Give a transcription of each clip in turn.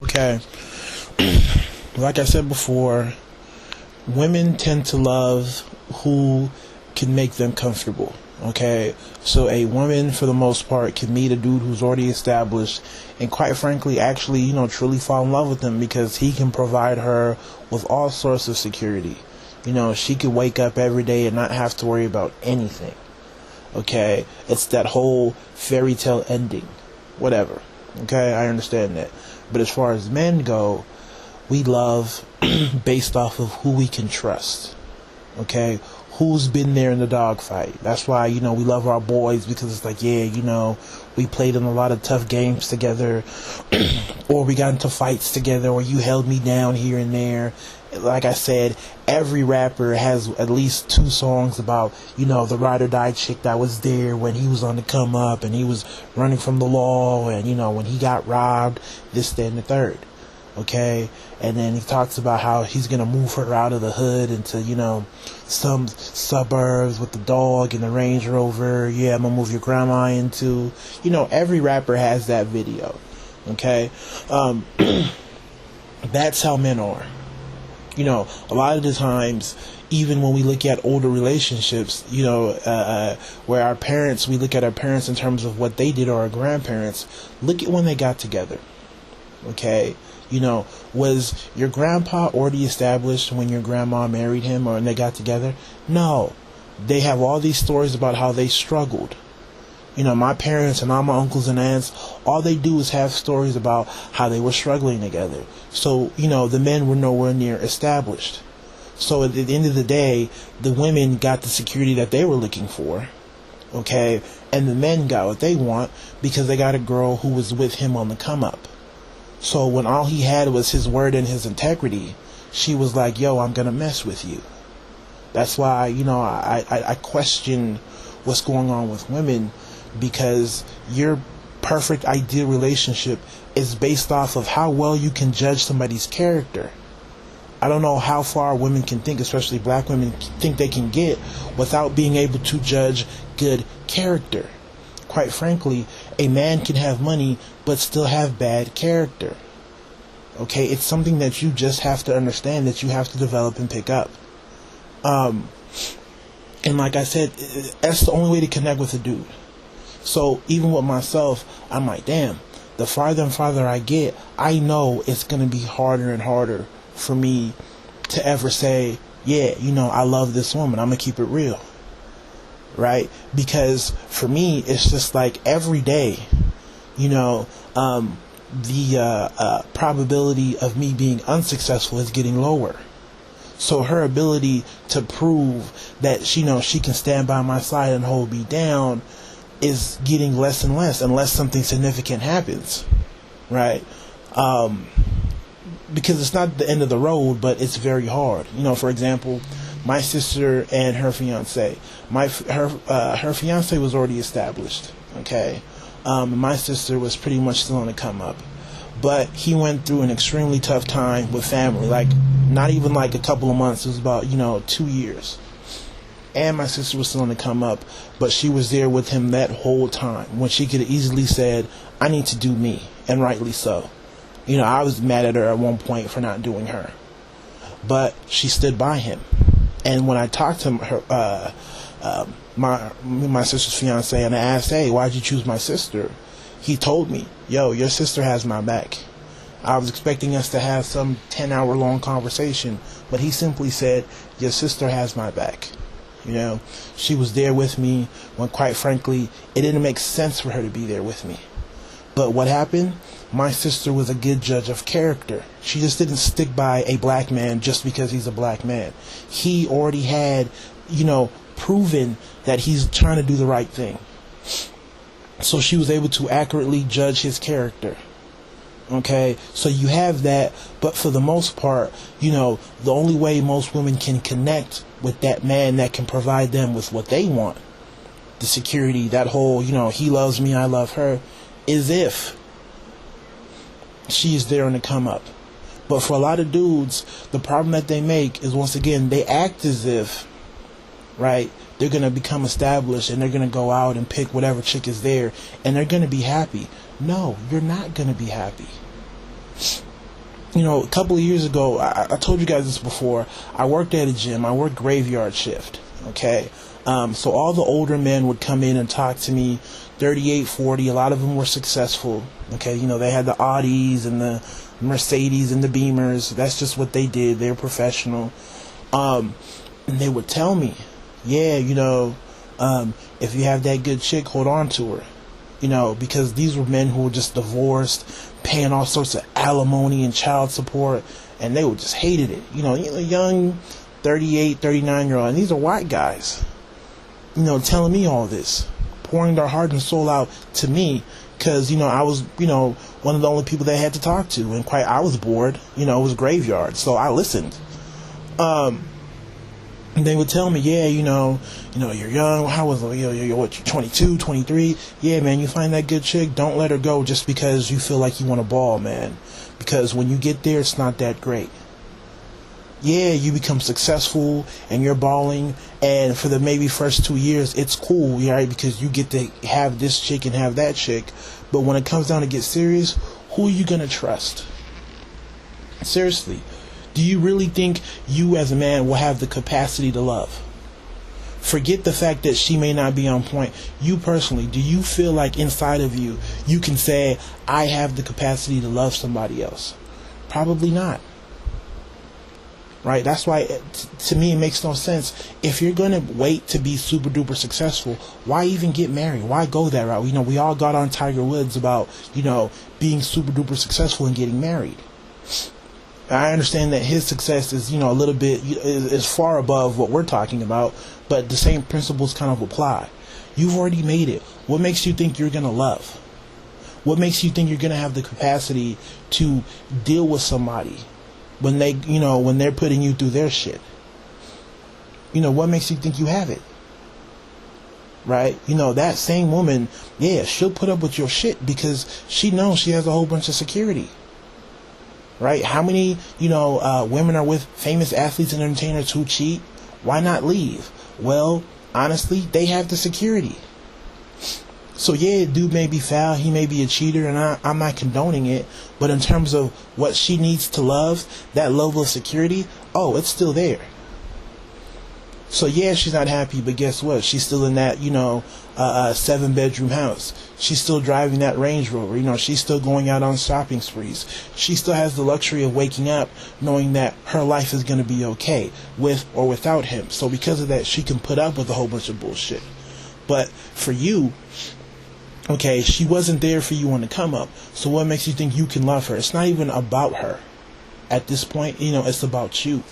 Okay, like I said before, women tend to love who can make them comfortable. Okay, so a woman, for the most part, can meet a dude who's already established, and quite frankly, actually, truly fall in love with him because he can provide her with all sorts of security. She could wake up every day and not have to worry about anything. Okay, it's that whole fairy tale ending. Whatever. Okay, I understand that. But as far as men go, we love based off of who we can trust. Okay, who's been there in the dogfight. That's why, we love our boys, because it's like, yeah, we played in a lot of tough games together, or we got into fights together, or you held me down here and there. Like I said, every rapper has at least 2 songs about, the ride or die chick that was there when he was on the come up and he was running from the law, and, when he got robbed, this, that, and the third. Okay, and then he talks about how he's gonna move her out of the hood into, some suburbs with the dog and the Range Rover. Yeah, I'm gonna move your grandma into, every rapper has that video. Okay, that's how men are. A lot of the times, even when we look at older relationships, where we look at our parents in terms of what they did, or our grandparents, look at when they got together. Okay, was your grandpa already established when your grandma married him or when they got together? No. They have all these stories about how they struggled. My parents and all my uncles and aunts, all they do is have stories about how they were struggling together. So, the men were nowhere near established. So at the end of the day, the women got the security that they were looking for. Okay? And the men got what they want because they got a girl who was with him on the come up. So when all he had was his word and his integrity, she was like, yo, I'm going to mess with you. That's why, I question what's going on with women, because your perfect ideal relationship is based off of how well you can judge somebody's character. I don't know how far women can think, especially black women, think they can get without being able to judge good character. Quite frankly, a man can have money but still have bad character. Okay, it's something that you just have to understand, that you have to develop and pick up. And like I said, that's the only way to connect with a dude. So even with myself, I'm like, damn, the farther and farther I get, I know it's going to be harder and harder for me to ever say, yeah, I love this woman. I'm going to keep it real. Right? Because for me, it's just like every day, the probability of me being unsuccessful is getting lower. So her ability to prove that she can stand by my side and hold me down is getting less and less, unless something significant happens. Right? Because it's not the end of the road, but it's very hard. For example, my sister and her fiance. Her fiance was already established. Okay, my sister was pretty much still on the come up, but he went through an extremely tough time with family. Like, not even like a couple of months. It was about 2 years, and my sister was still on the come up, but she was there with him that whole time, when she could have easily said, "I need to do me," and rightly so. I was mad at her at one point for not doing her, but she stood by him. And when I talked to her, my sister's fiance, and I asked, hey, why'd you choose my sister? He told me, yo, your sister has my back. I was expecting us to have some 10-hour long conversation, but he simply said, your sister has my back. She was there with me when, quite frankly, it didn't make sense for her to be there with me. But what happened? My sister was a good judge of character. She just didn't stick by a black man just because he's a black man. He already had, proven that he's trying to do the right thing. So she was able to accurately judge his character. Okay? So you have that, but for the most part, the only way most women can connect with that man that can provide them with what they want, the security, that whole, he loves me, I love her, is if she's there on the come up. But for a lot of dudes, the problem that they make is, once again, they act as if, right, they're going to become established and they're going to go out and pick whatever chick is there and they're going to be happy. No, you're not going to be happy. A couple of years ago, I told you guys this before. I worked at a gym. I worked graveyard shift. Okay. So all the older men would come in and talk to me, 38, 40. A lot of them were successful. Okay. They had the Audis and the Mercedes and the Beamers. That's just what they did. They were professional. And they would tell me, yeah, if you have that good chick, hold on to her. Because these were men who were just divorced, paying all sorts of alimony and child support, and they would just hated it. Young 38, 39-year-old, and these are white guys, telling me all this, pouring their heart and soul out to me, because, I was, one of the only people they had to talk to, and I was bored, it was graveyard, so I listened. And they would tell me, yeah, you're young. How was it? You're what, 22, 23? Yeah, man, you find that good chick, don't let her go just because you feel like you want a ball, man. Because when you get there, it's not that great. Yeah, you become successful and you're balling, and for the maybe first 2 years, it's cool, right? Because you get to have this chick and have that chick. But when it comes down to get serious, who are you going to trust? Seriously. Do you really think you as a man will have the capacity to love? Forget the fact that she may not be on point. You personally, do you feel like inside of you, you can say, I have the capacity to love somebody else? Probably not. Right? That's why, to me, it makes no sense. If you're going to wait to be super duper successful, why even get married? Why go that route? We all got on Tiger Woods about, being super duper successful and getting married. I understand that his success is, a little bit, is far above what we're talking about, but the same principles kind of apply. You've already made it. What makes you think you're going to love? What makes you think you're going to have the capacity to deal with somebody when they, when they're putting you through their shit? What makes you think you have it? Right? That same woman, yeah, she'll put up with your shit because she knows she has a whole bunch of security. Right? How many, women are with famous athletes and entertainers who cheat? Why not leave? Well, honestly, they have the security. So yeah, dude may be foul, he may be a cheater, and I'm not condoning it, but in terms of what she needs to love, that level of security, it's still there. So yeah, she's not happy, but guess what? She's still in that, 7-bedroom house. She's still driving that Range Rover. She's still going out on shopping sprees. She still has the luxury of waking up knowing that her life is going to be okay with or without him. So because of that, she can put up with a whole bunch of bullshit. But for you, okay, she wasn't there for you on the come up. So what makes you think you can love her? It's not even about her. At this point, it's about you.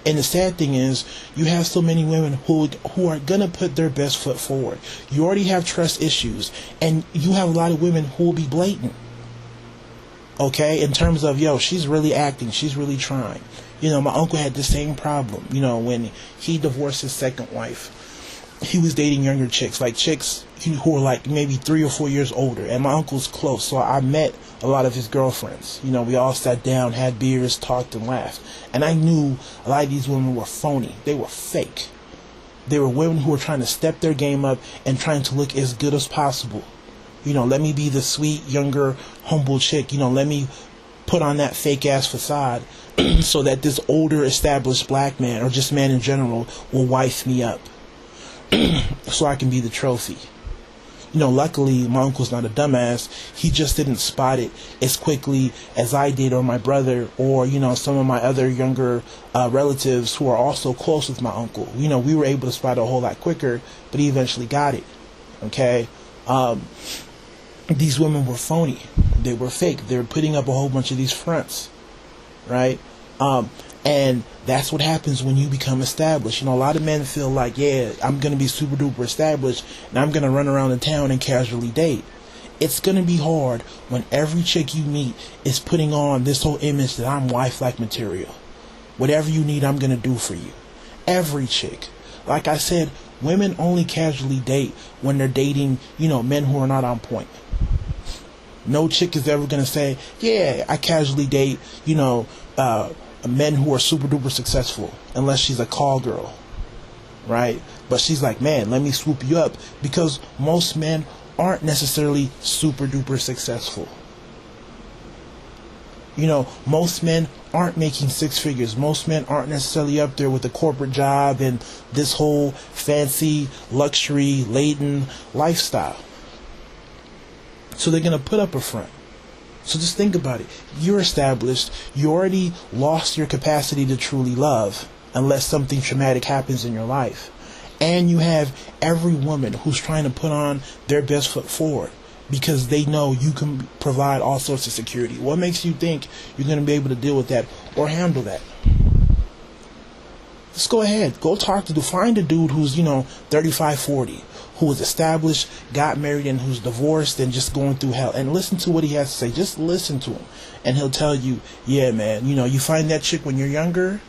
And the sad thing is, you have so many women who are going to put their best foot forward. You already have trust issues. And you have a lot of women who will be blatant. Okay? In terms of, she's really acting. She's really trying. My uncle had the same problem. When he divorced his second wife, he was dating younger chicks. Like chicks who were like maybe 3 or 4 years older. And my uncle's close. So I met a lot of his girlfriends. We all sat down, had beers, talked, and laughed. And I knew a lot of these women were phony. They were fake. They were women who were trying to step their game up and trying to look as good as possible. Let me be the sweet, younger, humble chick. Let me put on that fake-ass facade so that this older, established black man, or just man in general, will wife me up so I can be the trophy. Luckily, my uncle's not a dumbass. He just didn't spot it as quickly as I did, or my brother, or, some of my other younger relatives who are also close with my uncle. We were able to spot it a whole lot quicker, but he eventually got it. Okay? These women were phony. They were fake. They were putting up a whole bunch of these fronts. Right? And that's what happens when you become established. A lot of men feel like, yeah, I'm going to be super duper established and I'm going to run around the town and casually date. It's going to be hard when every chick you meet is putting on this whole image that I'm wife-like material. Whatever you need, I'm going to do for you. Every chick. Like I said, women only casually date when they're dating, men who are not on point. No chick is ever going to say, yeah, I casually date, men who are super duper successful, unless she's a call girl, right? But she's like, man, let me swoop you up, because most men aren't necessarily super duper successful. You know, most men aren't making six figures. Most men aren't necessarily up there with a corporate job and this whole fancy, luxury-laden lifestyle. So they're going to put up a front. So just think about it. You're established. You already lost your capacity to truly love unless something traumatic happens in your life. And you have every woman who's trying to put on their best foot forward because they know you can provide all sorts of security. What makes you think you're going to be able to deal with that or handle that? Just go ahead. Go talk to, find a dude who's, 35, 40, who is established, got married, and who's divorced and just going through hell. And listen to what he has to say. Just listen to him. And he'll tell you, yeah, man, you find that chick when you're younger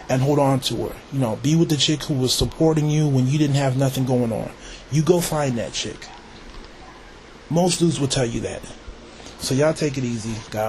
and hold on to her. Be with the chick who was supporting you when you didn't have nothing going on. You go find that chick. Most dudes will tell you that. So y'all take it easy. God bless.